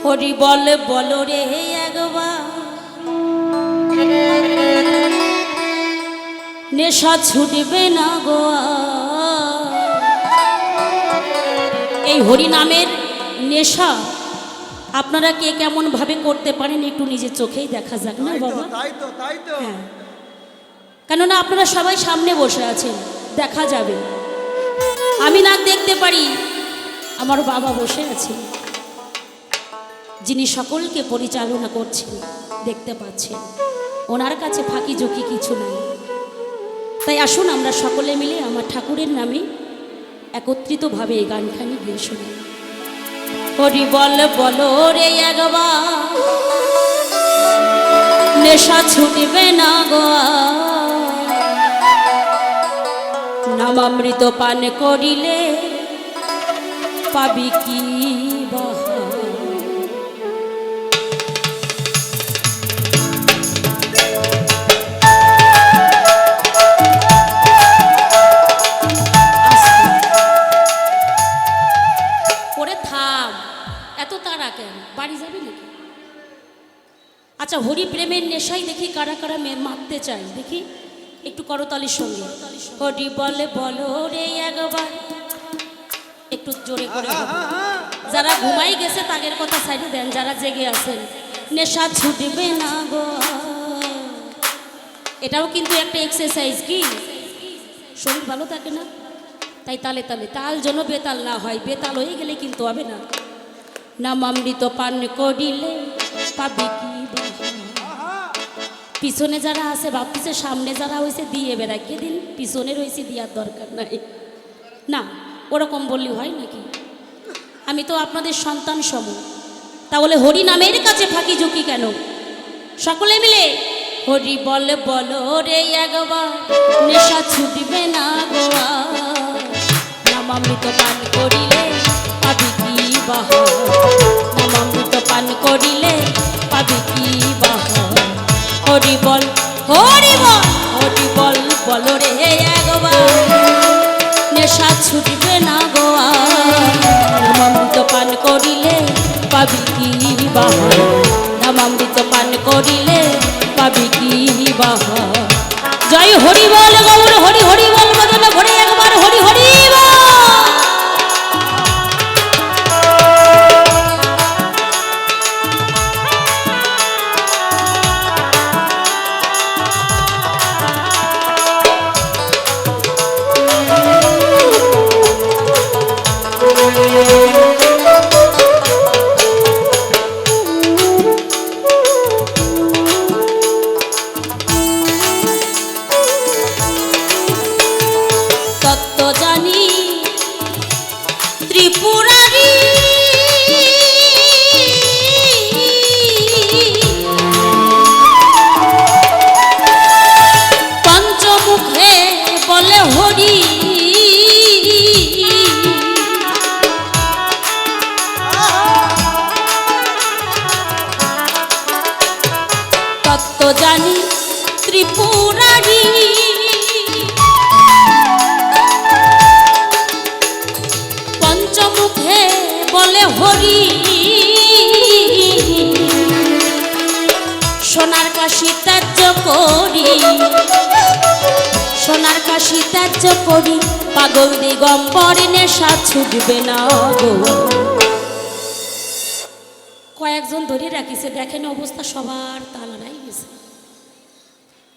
হরি বল বল রে একবার নেশা ছুটবে না গো। এই হরি নামের নেশা আপনারা কে কেমন ভাবে করতে পারেন একটু নিজের চোখেই দেখা যাক না বাবা। তাই তো হ্যাঁ, কেননা আপনারা সবাই সামনে বসে আছেন, দেখা যাবে। আমি না দেখতে পারি, আমার বাবা বসে আছেন, যিনি সকলকে পরিচালনা করছেন, দেখতে পাচ্ছেন। ওনার কাছে ফাঁকি ঝুঁকি কিছু নাই। তাই আসুন আমরা সকলে মিলে আমার ঠাকুরের নামে একত্রিতভাবে এই গানখানি গিয়ে শুনি। হরি বল বলো রে একবার নেশা ছুটবে না গো। নামামৃত পান করিলে পাবি কি বাহা। এত তারা কেন, বাড়ি যাবি নাকি? আচ্ছা, হরি প্রেমের নেশাই দেখি কারা কারা মারতে চাই, দেখি একটু করতালির সঙ্গে। হরি বলে বলো রে একবার, একটু জোরে করে। যারা ঘুমাই গেছে তাদের কথা সাইডে দেন, যারা জেগে আছেন। নেশা ছুটবে না গো, এটাও কিন্তু একটা এক্সারসাইজ, কি শরীর ভালো থাকে না? তাই তালে তালে তাল যেন বেতাল না হয়, বেতাল হয়ে গেলে কিন্তু হবে না। নামামৃত পান করিলে পাবি কি বাহা। পিছনে যারা আছে ভাবতেছে সামনে যারা হয়েছে দিয়ে বেড়ায়, কে দিন পিছনে রয়েছে দেওয়ার দরকার নাই না, ওরকম বললে হয় নাকি? আমি তো আপনাদের সন্তান সম, তাহলে হরি নামের কাছে ফাঁকি ঝুঁকি কেন? সকলে মিলে হরি বলে বলো রে একবার নেশা ছুটবে না গোয়া। নামামৃত পান করিলে পাবি কি বাহা। নামামৃত পান করিলে পাবি কি বাহা। হরি বল হরি বল হরি বল বলো রে একবার নেশা ছুটবে না গোয়া। নামামৃত পান করিলে পাবি কি বাহা। নামামৃত পান করিলে পাবি কি বাহা। জয় হরি বল গৌর হরি হরি বল বদন ভরে একবার হরি হরি বল। ত্রিপুরারি পঞ্চমুখে বলে হরি। তত্ত্ব জানি ত্রিপুরারি পঞ্চমুখে বলে হরি। সোনার কাশি ত্যায্য করি, সোনার কাশি ত্যায্য করি পাগল দিগম্বর নেশা ছুটবে না গো। কয়েকজন ধরে রাখিছে, দেখেন অবস্থা সবার তালারাই গেছে।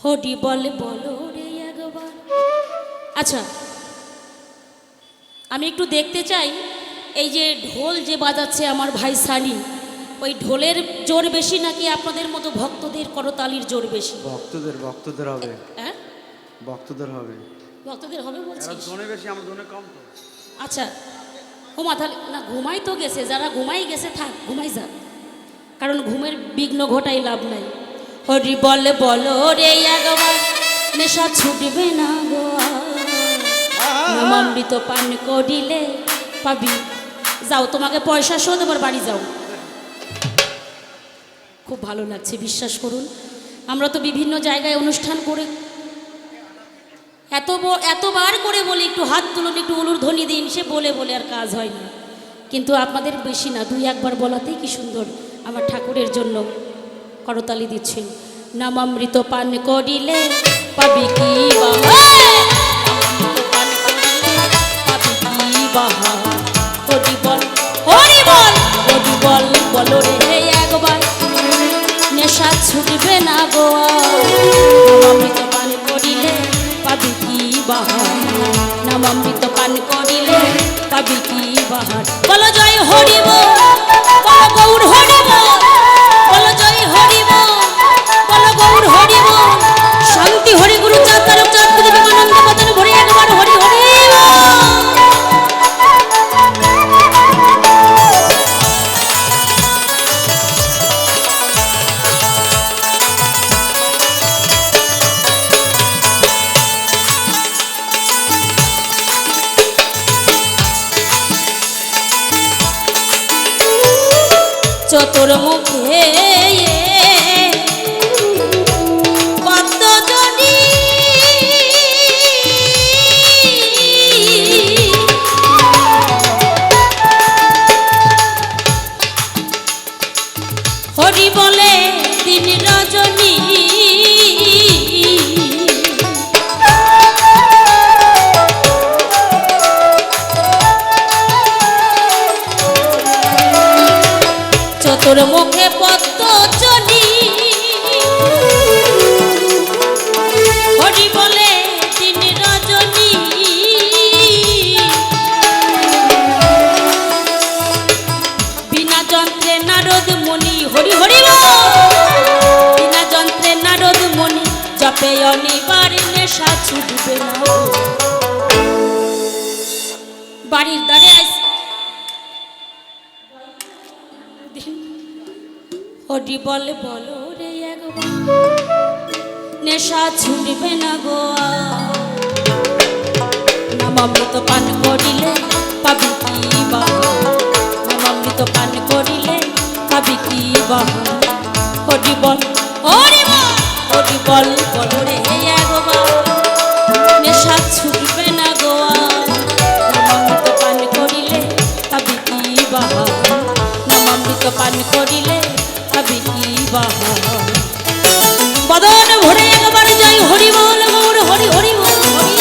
হরি বলে বলো রে একবার। আচ্ছা, আমি একটু দেখতে চাই এই যে ঢোল যে বাজাচ্ছে আমার ভাই সানি, ওই ঢোলের জোর বেশি নাকি আপনাদের মতো ভক্তদের করতালির জোর বেশি? ভক্তদের হবে। হ্যাঁ, ভক্তদের হবে। ভক্তদের হবে বলছিস? জোনে বেশি, আমার জোনে কম তো। আচ্ছা, ও মাথা না, ঘুমাই তো গেছে, যারা ঘুমাই গেছে থাক, ঘুমাই যাক, কারণ ঘুমের বিঘ্ন ঘটাই লাভ নাই। হরি বলে বলো রে একবার নেশা ছুটবে না গো। নামামৃত পান করিলে পাবি। যাও, তোমাকে পয়সা শোধ, এবার বাড়ি যাও। খুব ভালো লাগছে, বিশ্বাস করুন। আমরা তো বিভিন্ন জায়গায় অনুষ্ঠান করে এতবার করে বলি একটু হাত তুলুন, একটু উলুর ধ্বনি দিন, সে বলে বলে আর কাজ হয় না। কিন্তু আপনাদের বেশি না, দুই একবার বলাতেই কি সুন্দর আমার ঠাকুরের জন্য করতালি দিচ্ছেন। নামামৃত পান করিলে পাবি কি বাহার, নামামৃত পান করিলে পাবি কি বাহার। হরি বল হরি বল হরি বল বলো রে একবার, নেশা ছুটবে না গো। নামামৃত পান করিলে পাবি কি বাহার, নামামৃত পান করিলে পাবি কি বাহার। বলো জয় হরি বল, বলো গৌর হরি বল, বলো জয় হরি বল, বলো গৌর হরি বল। শান্তি হরি গুরু চাঁদ তারক চাঁদ পুজো বিমানন্দ বদন ভরে একবার হরি হরি বল। চতুর মুখে পদ্মজনী, হরি বলে দিন রজনী। চতুর মুখে পদ্মজনী, হরি বলে দিন রজনী। বিনা যন্ত্রে নারদ মুনি, হরি হরি বল, বিনা যন্ত্রে নারদ মুনি জপে অনিবার, নেশা ছুটবে না। বাড়ির দ্বারে হরি বল বলো রে একবার, নেশা ছুটবে না গো। নামামৃত পান করিলে পাবি কি বাহার, নামামৃত পান করিলে পাবি কি বাহার। হরি বল হরি বল হরি বল বলো রে একবার, নেশা ছুটবে না গো। নামামৃত পান করিলে পাবি কি বাহার, নামামৃত পান করিলে পাবি কি বাহার। বদন ভরে একবার জয় হরি বল গৌর হরি হরি বল হরি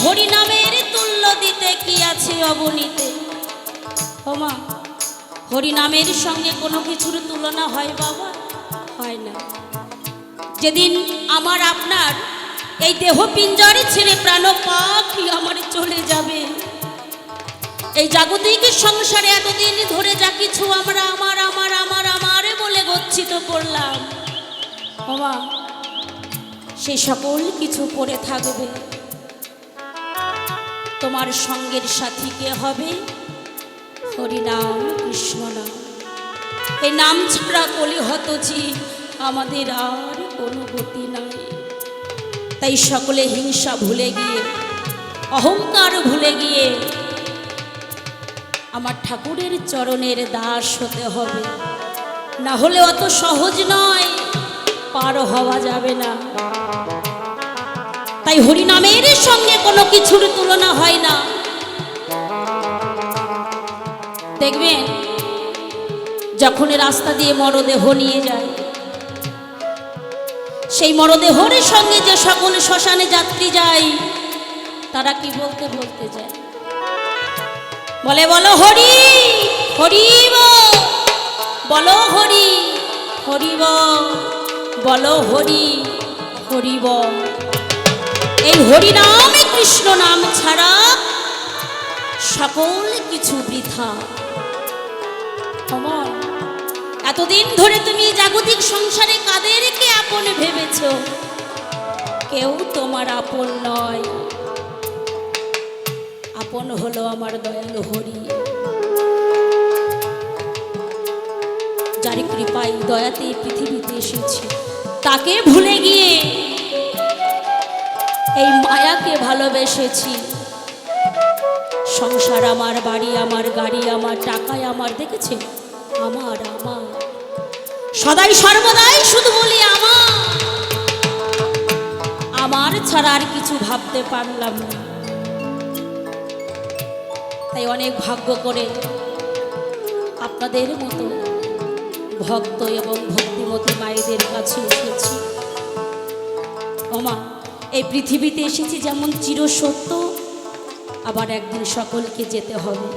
হরি নামের তুল্য দিতে কি আছে অবনীতে। ওমা, হরি নামের সঙ্গে কোনো কিছুর তুলনা হয় বাবা? হয় না। যেদিন আমার আপনার এই দেহ পিঞ্জরে ছেড়ে প্রাণ পাখি আমার চলে যাবে, এই জাগতিক সংসারে এতদিন ধরে যা কিছু আমরা আমার আমার আমার আমার বলে গচ্ছিত করলাম, ওমা সেই সকল কিছু পড়ে থাকবে। তোমার সঙ্গের সাথী কে হবে? হরিনাম কৃষ্ণ নাম। এই নাম ছাড়া কলিহত জীব আমাদের আর কোনো গতি নাই। তাই সকলে হিংসা ভুলে গিয়ে, অহংকার ভুলে গিয়ে আমার ঠাকুরের চরণের দাস হতে হবে, না হলে অত সহজ নয়, পার হওয়া যাবে না। তাই হরিনামের সঙ্গে কোনো কিছুর তুলনা হয় না। দেখবেন যখন রাস্তা দিয়ে মরদেহ নিয়ে যায়, সেই মরদেহর সঙ্গে যে সকল শ্মশানে যাত্রী যায়, তারা কি বলতে বলতে যায়? বলে বলো হরি হরি বল, বলো হরি হরিব, বলো হরি হরিব। এই হরি নামে কৃষ্ণ নাম ছাড়া সকল কিছু বৃথা। অমর, এতদিন ধরে তুমি জাগতিক সংসারে কাদেরকে আপন ভেবেছ? কেউ তোমার আপন নয়। আপন হলো আমার দয়ালু হরি, যার কৃপায় দয়াতে পৃথিবীতে এসেছি। তাকে ভুলে গিয়ে এই মায়াকে ভালোবেসেছি। সংসার আমার, বাড়ি আমার, গাড়ি আমার, টাকায় আমার, দেখেছে আমার আমার, সদাই সর্বদাই শুধু বলি আমার। আমার ছাড়া আর কিছু ভাবতে পারলাম না। তাই অনেক ভাগ্য করে আপনাদের মতো ভক্ত এবং ভক্তিমতী মায়েদের কাছে এসেছি। ওমা, এই পৃথিবীতে এসেছি যেমন চিরসত্য, আবার একদিন সকলকে যেতে হবে,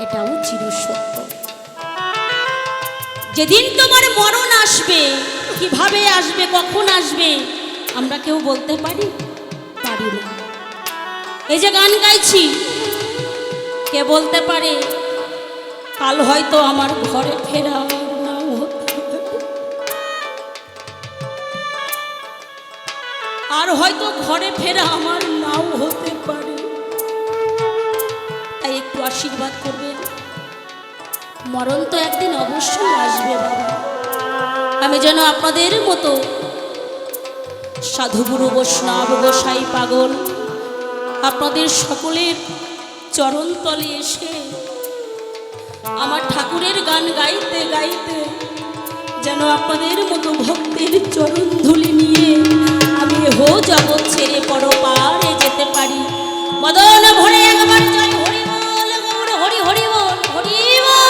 এটাও চিরসত্য। যেদিন তোমার মরণ আসবে, কিভাবে আসবে, কখন আসবে, আমরা কেউ বলতে পারি পারি না। এই যে গান গাইছি, কে বলতে পারে কাল হয়তো আমার ঘরে ফেরা নাও হতে পারে, আর হয়তো ঘরে ফেরা আমার নাও হতে পারে। তাই একটু আশীর্বাদ করবেন, মরণ তো একদিন অবশ্যই আসবে বাবা। আমি যেন আপনাদের মতো সাধুগুরু বৈষ্ণব গোসাই পাগল আপনাদের সকলের চরণতলে এসে আমার ঠাকুরের গান গাইতে গাইতে যেন আপনাদের মতো ভক্তের চরণ ধুলি নিয়ে আমি হো জগৎ ছেড়ে পরপারে যেতে পারি। মদন ভরে একবার জয় হরি বল, গৌর হরি হরি বল, হরি বল।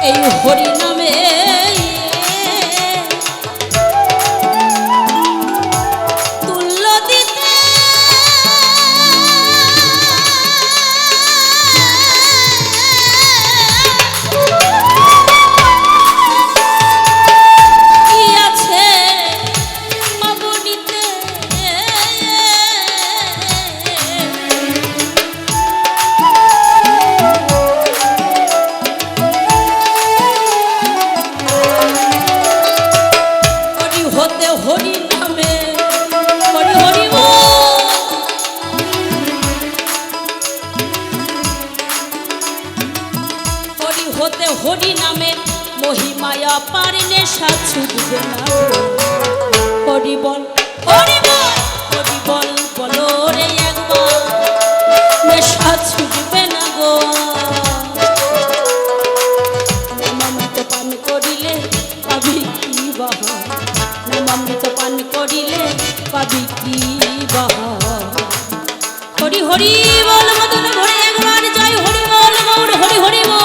এই হরি নামে তুল্য দিতে কি আছে মাবনিতে, হরি নামে হরি হরি বল। হরি হতে হরি নামে মহিমায়া পার নেশা ছুটবে না। হরি বল হরি বল, হরি বল বলো রে একবার, নেশা ছুটবে না গো। নামামৃত পান করিলে পাবি কি বাহা, নামামৃত পান করিলে পাবি কি বাহা। হরি হরি বল, মদন ভরে একবার জয় হরি বল, গৌর হরি হরি বল।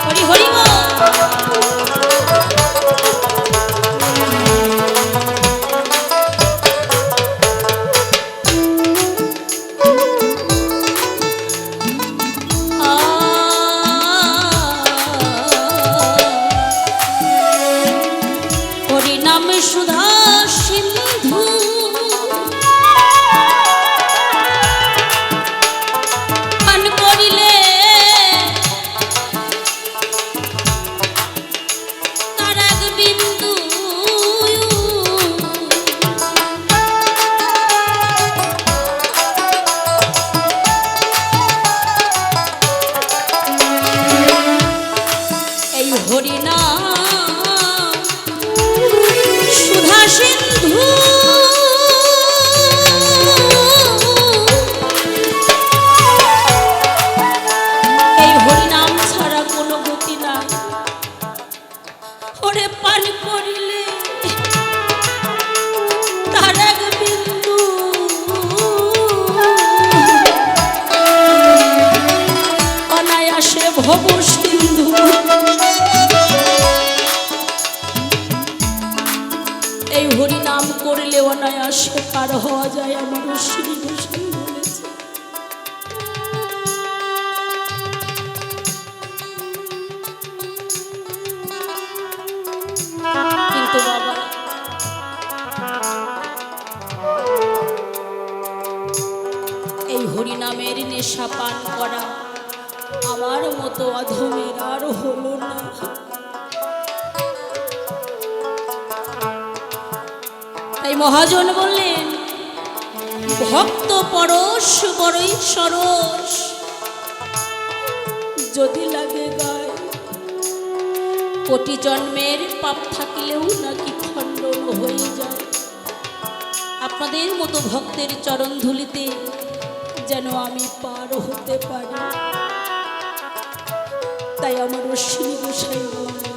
হরি হরি বল। পান করিলে তার এক বিন্দু অনায়াসে ভব সিন্ধু এই হরি নাম করলে অনায়াসে পার হওয়া যায় আমার শ্রী গোসাই বলেছে। কিন্তু বাবা এই হরি নামের নেশা পান করা আমার মতো অধমের আর হলো না। তাই মহাজন বললেন ভক্ত পরশ বড়ই সরস যদি লাগে গায় কোটি জন্মের পাপ থাকলেও নাকি খণ্ডন হয়ে যায়। আপনাদের মতো ভক্তের চরণ ধুলিতে যেন আমি পার হতে পারি। তাই আমার শ্রী গোসাই বলে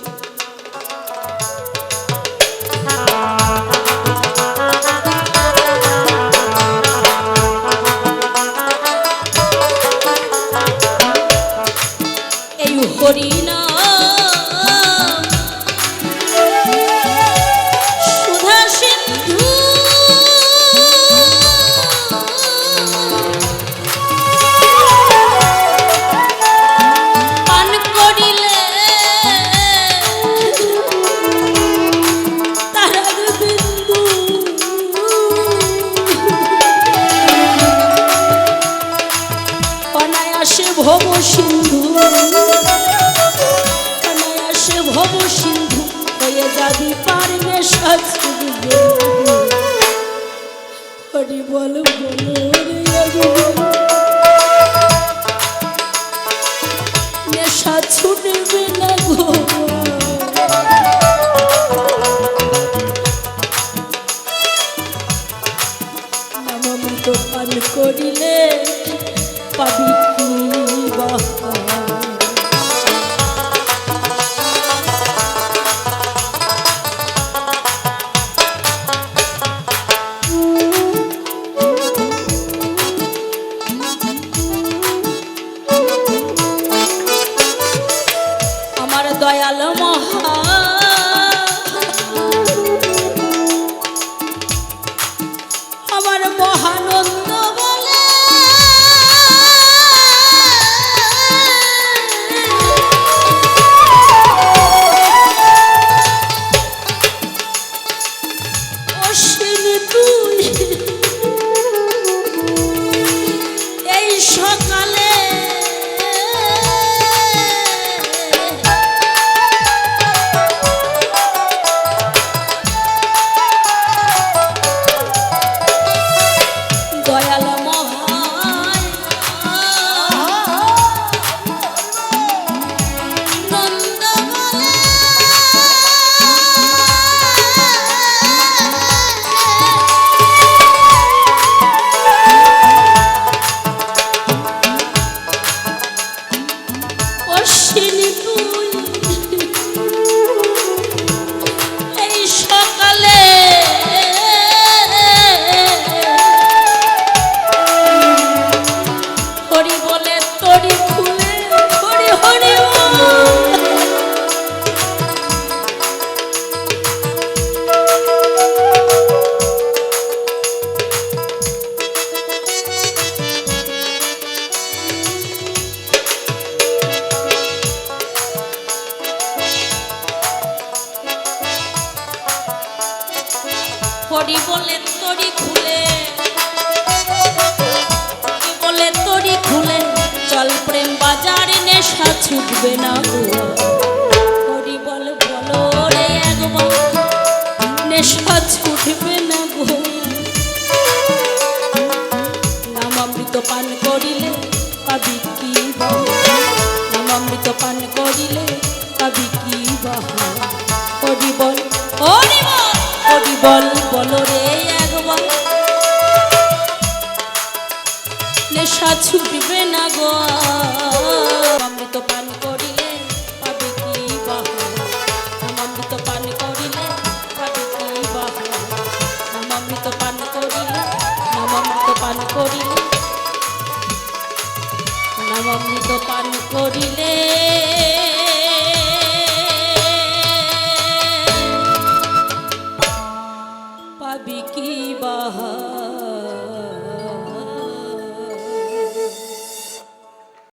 এই হরি নাম সুধা সিন্ধু পান করিলে তার এক বিন্দু অনায়াসে ভব সিন্ধু অনায়াসে ভব সিন্ধু হয়ে যাবি পারবে সাজবে। হরি বল বলো নেশা ছুটবে না গো নামামৃত পান করিলে পাবি কি বাহা। আমার দয়াল মহা আমার মহানন্দ বলে অশ্বিনী তুই এই সকালে দয়াল মহান নন্দ বলে অশ্বিনী তুই এই সকালে হরি বলে তরি খুলে হরি হরি হরি বলে তরি খুলে বলে তরি খুলে চল প্রেম বাজার নেশা ছুটবে না গো। হরি বল বলো রে একবার নেশা ছুটবে না গো। নামামৃত পান করিলে পাবি কি বাহা। নামামৃত পান করিলে পাবি কি বাহা। হরি বল হরি বল হরি বল বলো রে একবার নেশা ছুটবে না গো। অমৃত পান করিলে পাবে কি বাহা। অমৃত পান করিলে নামামৃত পান করিলে পাবি কি বাহার